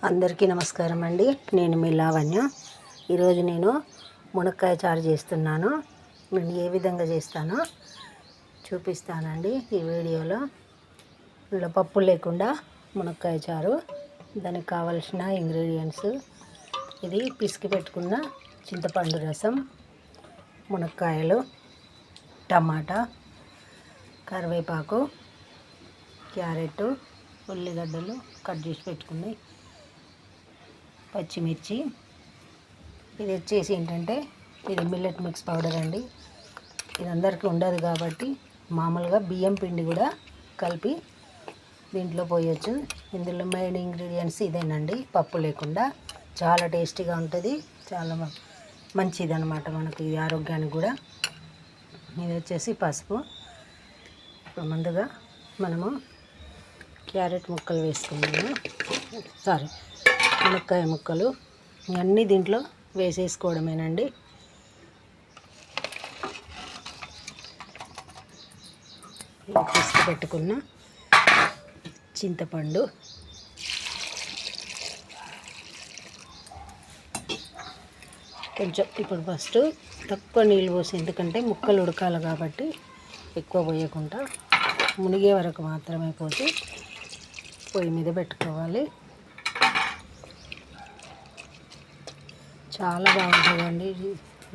అందరికీ నమస్కారం అండి. నేను మీ లావణ్య. ఈరోజు నేను మునక్కాయ చారు చేస్తున్నాను. నేను ఏ విధంగా చేస్తానో చూపిస్తానండి ఈ వీడియోలో. ఇలా పప్పు లేకుండా మునక్కాయ చారు. దానికి కావలసిన ఇంగ్రీడియంట్స్: ఇది పిసికి పెట్టుకున్న చింతపండు రసం, మునక్కాయలు, టమాటా, కరివేపాకు, క్యారెట్, ఉల్లిగడ్డలు కట్ చేసి పెట్టుకున్నాయి, పచ్చిమిర్చి. ఇది వచ్చేసి ఏంటంటే ఇది మిల్లెట్ మిక్స్ పౌడర్ అండి. ఇది అందరికీ ఉండదు కాబట్టి మామూలుగా బియ్యం పిండి కూడా కలిపి దీంట్లో పోయొచ్చు. ఇందులో మెయిన్ ఇంగ్రీడియంట్స్ ఇదేనండి. పప్పు లేకుండా చాలా టేస్టీగా ఉంటుంది, చాలా మంచిది అన్నమాట మనకి ఆరోగ్యానికి కూడా. ఇది వచ్చేసి పసుపు. ఇప్పుడు ముందుగా మనము క్యారెట్ ముక్కలు వేసుకున్నాము, మునక్కాయ ముక్కలు ఇవన్నీ దీంట్లో వేసేసుకోవడమేనండి. పిసికి పెట్టుకున్న చింతపండు, కొంచెం ఇప్పుడు ఫస్ట్ తక్కువ నీళ్ళు పోసి, ఎందుకంటే ముక్కలు ఉడకాలి కాబట్టి ఎక్కువ పోయకుండా మునిగే వరకు మాత్రమే పోసి పొయ్యి మీద పెట్టుకోవాలి. చాలా బాగుంటుందండి.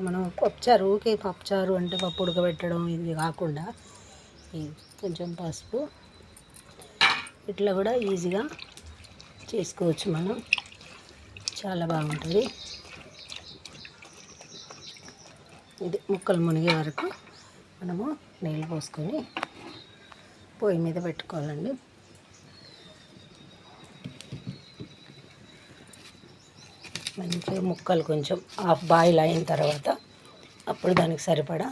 మనం పప్పుచారు, ఊకే పప్పుచారు అంటే పప్పు ఉడకబెట్టడం ఇది కాకుండా కొంచెం పసుపు, ఇట్లా కూడా ఈజీగా చేసుకోవచ్చు మనం. చాలా బాగుంటుంది. ఇది ముక్కలు మునిగే వరకు మనము నీళ్ళు పోసుకొని పొయ్యి మీద పెట్టుకోవాలండి. మంచిగా ముక్కలు కొంచెం హాఫ్ బాయిల్ అయిన తర్వాత అప్పుడు దానికి సరిపడా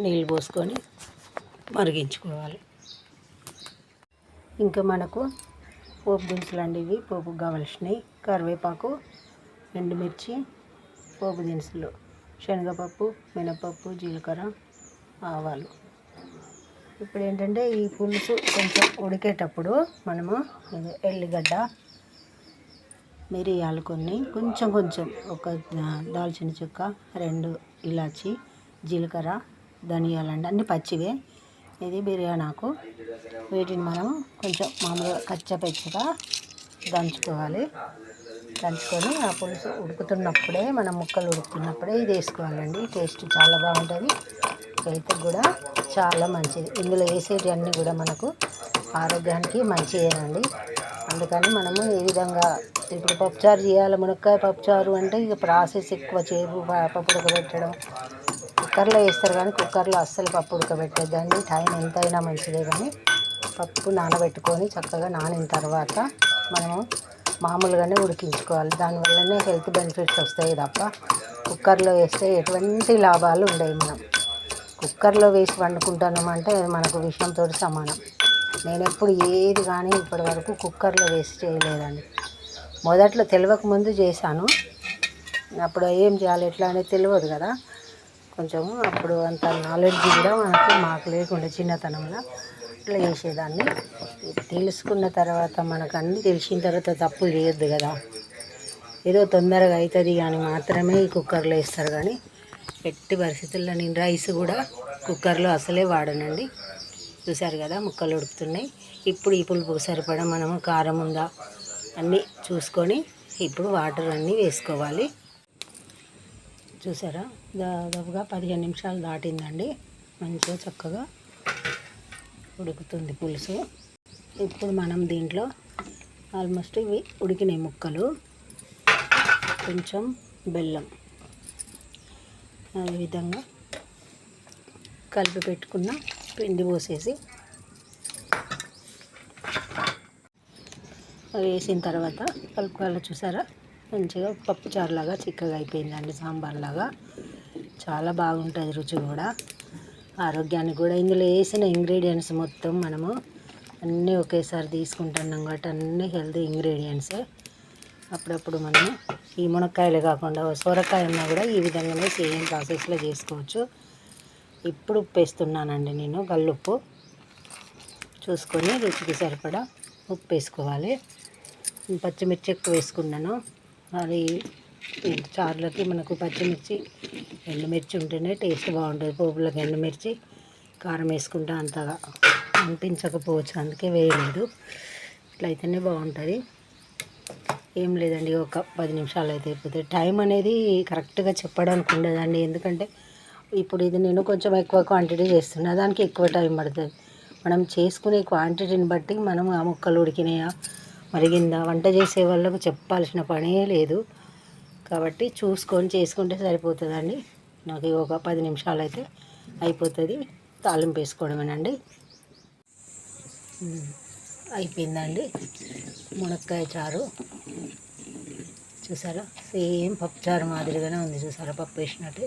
నీళ్ళు పోసుకొని మరిగించుకోవాలి. ఇంకా మనకు పోపు దినుసులు అండి, ఇవి పోపుకు కావలసినవి: కరివేపాకు, ఎండుమిర్చి, పోపు దినుసులు, శనగపప్పు, మినపప్పు, జీలకర్ర, ఆవాలు. ఇప్పుడు ఏంటంటే ఈ పులుసు కొంచెం ఉడికేటప్పుడు మనము ఎల్లిగడ్డ, మిరియాలు కొంచెం ఒక దాల్చిన చెక్క, 2 ఇలాచి, జీలకర్ర, ధనియాలండి, అన్నీ పచ్చివే. ఇది బిర్యానీ ఆకు. వీటిని మనం కొంచెం మామూలుగా కచ్చపచ్చగా దంచుకోవాలి. దంచుకొని ఆ పులుసు ఉడుకుతున్నప్పుడే, మన ముక్కలు ఉడుకుతున్నప్పుడే ఇది వేసుకోవాలండి. టేస్ట్ చాలా బాగుంటుంది, హెల్త్కి కూడా చాలా మంచిది. ఇందులో వేసేటివన్నీ కూడా మనకు ఆరోగ్యానికి మంచిదేనండి. అందుకని మనము ఈ విధంగా ఇప్పుడు పప్పుచారు చేయాలి, మునక్కాయ పప్పుచారు అంటే ఇక ప్రాసెస్ ఎక్కువ. చేపు పప్పు ఉడకబెట్టడం కుక్కర్లో వేస్తారు, కానీ కుక్కర్లో అస్సలు పప్పు ఉడకబెట్టద్దండి. టైం ఎంతైనా మంచిదే, కానీ పప్పు నానబెట్టుకొని చక్కగా నానిన తర్వాత మనము మామూలుగానే ఉడికించుకోవాలి. దానివల్లనే హెల్త్ బెనిఫిట్స్ వస్తాయి తప్ప కుక్కర్లో వేస్తే ఎటువంటి లాభాలు ఉండవు. మనం కుక్కర్లో వేసి వండుకుంటున్నామంటే మనకు విషయంతో సమానం. నేను ఎప్పుడు ఏది కానీ ఇప్పటివరకు కుక్కర్లో వేసి చేయలేదండి. మొదట్లో తెలియక ముందు చేశాను. అప్పుడు ఏం చేయాలి ఎట్లా అనేది తెలియదు కదా కొంచెము. అప్పుడు అంత నాలెడ్జ్ కూడా మాకు లేకుండా చిన్నతనంలో ఇట్లా చేసేదాన్ని. తెలుసుకున్న తర్వాత మనకు అన్నీ తెలిసిన తర్వాత తప్పులు చేయొద్దు కదా. ఏదో తొందరగా అవుతుంది కానీ మాత్రమే ఈ కుక్కర్లో వేస్తారు, కానీ ఎట్టి పరిస్థితుల్లో నేను రైస్ కూడా కుక్కర్లో అసలే వాడనండి. చూసారు కదా ముక్కలు ఉడుకుతున్నాయి. ఇప్పుడు ఈ పులుపుకు సరిపడా మనము కారం ఉందా అన్నీ చూసుకొని ఇప్పుడు వాటర్ అన్నీ వేసుకోవాలి. చూసారా, దాదాపుగా 15 నిమిషాలు దాటిందండి. మంచిగా చక్కగా ఉడుకుతుంది పులుసు. ఇప్పుడు మనం దీంట్లో ఆల్మోస్ట్ ఇవి ఉడికినాయి ముక్కలు. కొంచెం బెల్లం, అదేవిధంగా కలిపి పెట్టుకున్న పిండి పోసేసి వేసిన తర్వాత కలుపుకోవాలి. చూసారా, మంచిగా పప్పు చారులాగా చిక్కగా అయిపోయిందండి, సాంబార్లాగా. చాలా బాగుంటుంది రుచి కూడా, ఆరోగ్యానికి కూడా. ఇందులో వేసిన ఇంగ్రీడియంట్స్ మొత్తం మనము అన్నీ ఒకేసారి తీసుకుంటున్నాం కాబట్టి అన్నీ హెల్తీ ఇంగ్రీడియంట్సే. అప్పుడప్పుడు మనము ఈ మునక్కాయలే కాకుండా సొరకాయ ఉన్నా కూడా ఈ విధంగానే సేమ్ ప్రాసెస్లో చేసుకోవచ్చు. ఇప్పుడు ఉప్పు వేస్తున్నానండి నేను, కల్లుప్పు చూసుకొని రుచికి సరిపడా ఉప్పు వేసుకోవాలి. పచ్చిమిర్చి ఎక్కువ వేసుకున్నాను. అది చారులోకి మనకు పచ్చిమిర్చి ఎండుమిర్చి ఉంటేనే టేస్ట్ బాగుంటుంది. పోపులోకి ఎండుమిర్చి కారం వేసుకుంటే అంతగా అనిపించకపోవచ్చు, అందుకే వేయలేదు. ఇట్లయితేనే బాగుంటుంది. ఏం లేదండి, ఒక 10 నిమిషాలు అయితే అయిపోతుంది. టైం అనేది కరెక్ట్గా చెప్పడానికి ఉండదండి, ఎందుకంటే ఇప్పుడు ఇది నేను కొంచెం ఎక్కువ క్వాంటిటీ చేస్తున్నా, దానికి ఎక్కువ టైం పడుతుంది. మనం చేసుకునే క్వాంటిటీని బట్టి మనం ఆ ముక్కలు ఉడికినాయా మరిగిందా వంట చేసే వాళ్ళకు చెప్పాల్సిన పనే లేదు. కాబట్టి చూసుకొని చేసుకుంటే సరిపోతుందండి. నాకు ఒక 10 నిమిషాలు అయితే అయిపోతుంది. తాలింపు వేసుకోవడమేనండి. అయిపోయిందండి మునక్కాయ చారు. చూసారా, సేమ్ పప్పుచారు మాదిరిగానే ఉంది. చూసారా, పప్పు వేసినట్టు.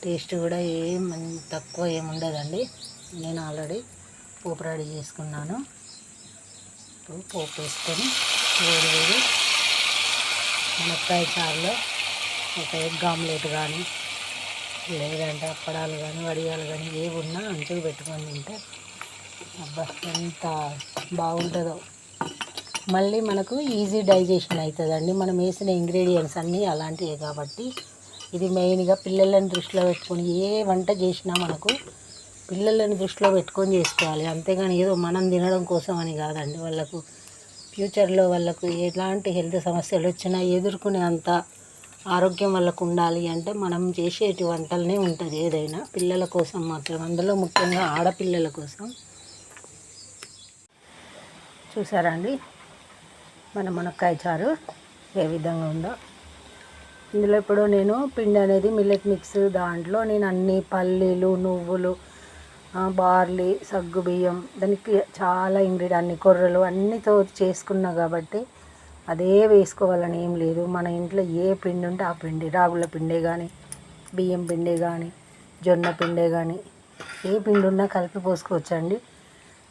టేస్ట్ కూడా ఏం తక్కువ ఏముండదండి. నేను ఆల్రెడీ పోపు రెడీ చేసుకున్నాను. ఇప్పుడు పోపు వేసుకొని వేడి వేడి మునక్కాయ చారులో ఒక ఎగ్ ఆమ్లెట్ కానీ, లేదంటే అప్పడాలు కానీ, వడియాలు కానీ ఏవి ఉన్నా అంచుకు పెట్టుకొని తింటే అబ్బా ఎంత బాగుంటుందో. మళ్ళీ మనకు ఈజీ డైజెషన్ అవుతుందండి. మనం వేసిన ఇంగ్రీడియంట్స్ అన్నీ అలాంటివే కాబట్టి ఇది మెయిన్గా పిల్లలను దృష్టిలో పెట్టుకొని ఏ వంట చేసినా మనకు పిల్లలను దృష్టిలో పెట్టుకొని చేసుకోవాలి. అంతేగాని ఏదో మనం తినడం కోసం అని కాదండి. వాళ్ళకు ఫ్యూచర్లో వాళ్ళకు ఎలాంటి హెల్త్ సమస్యలు వచ్చినా ఎదుర్కొనే అంత ఆరోగ్యం వాళ్ళకు ఉండాలి అంటే మనం చేసేటి వంటలనే ఉంటుంది ఏదైనా. పిల్లల కోసం మాత్రం, అందులో ముఖ్యంగా ఆడపిల్లల కోసం. చూసారా అండి మన మునక్కాయ చారు ఏ విధంగా ఉందో. ఇందులో ఇప్పుడు నేను పిండి అనేది మిల్లెట్ మిక్స్, దాంట్లో నేను అన్ని పల్లీలు, నువ్వులు, బార్లీ, సగ్గు బియ్యం, దానికి చాలా అన్ని కొర్రలు అన్నితో చేసుకున్నా కాబట్టి అదే వేసుకోవాలని ఏం లేదు. మన ఇంట్లో ఏ పిండి ఉంటే ఆ పిండి, రాగుల పిండే కానీ, బియ్యం పిండే కానీ, జొన్న పిండే కానీ, ఏ పిండి ఉన్నా కలిపి పోసుకోవచ్చండి.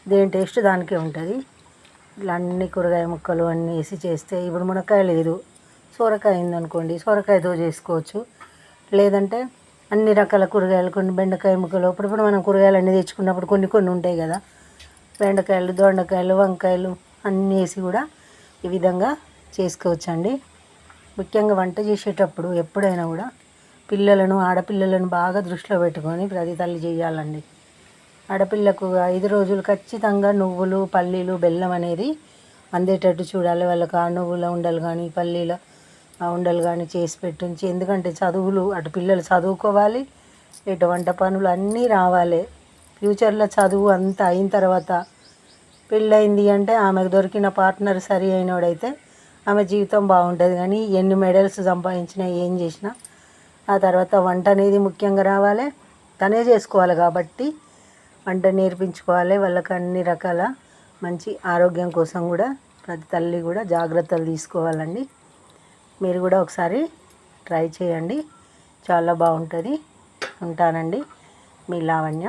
దేని టేస్ట్ దానికే ఉంటుంది. ఇట్లా అన్ని కూరగాయ ముక్కలు అన్నీ వేసి చేస్తే, ఇప్పుడు మునక్కాయ లేదు, సొరకాయ అయిందనుకోండి, సొరకాయతో చేసుకోవచ్చు. లేదంటే అన్ని రకాల కూరగాయలు, కొన్ని బెండకాయ ముక్కలు, ఇప్పుడు మనం కూరగాయలు అన్నీ తెచ్చుకున్నప్పుడు కొన్ని కొన్ని ఉంటాయి కదా, బెండకాయలు, దొండకాయలు, వంకాయలు అన్నీ వేసి కూడా ఈ విధంగా చేసుకోవచ్చండి. ముఖ్యంగా వంట చేసేటప్పుడు ఎప్పుడైనా కూడా పిల్లలను, ఆడపిల్లలను బాగా దృష్టిలో పెట్టుకొని ప్రతి తల్లి చేయాలండి. ఆడపిల్లకు 5 రోజులు ఖచ్చితంగా నువ్వులు, పల్లీలు, బెల్లం అనేది అందేటట్టు చూడాలి. వాళ్ళకి ఆ నువ్వుల ఉండలు కానీ, పల్లీల ఉండలు కానీ చేసి పెట్టించి, ఎందుకంటే చదువులు, అటు పిల్లలు చదువుకోవాలి, ఇటు వంట పనులు అన్నీ రావాలి. ఫ్యూచర్లో చదువు అంతా అయిన తర్వాత పెళ్ళయింది అంటే ఆమెకు దొరికిన పార్ట్నర్ సరి అయినోడైతే ఆమె జీవితం బాగుంటుంది. కానీ ఎన్ని మెడల్స్ సంపాదించినా ఏం చేసినా ఆ తర్వాత వంట అనేది ముఖ్యంగా రావాలి, తనే చేసుకోవాలి. కాబట్టి వంట నేర్పించుకోవాలి వాళ్ళకి. అన్ని రకాల మంచి ఆరోగ్యం కోసం కూడా ప్రతి తల్లి కూడా జాగ్రత్తలు తీసుకోవాలండి. మీరు కూడా ఒకసారి ట్రై చేయండి, చాలా బాగుంటుంది. ఉంటానండి, మీ లావణ్య.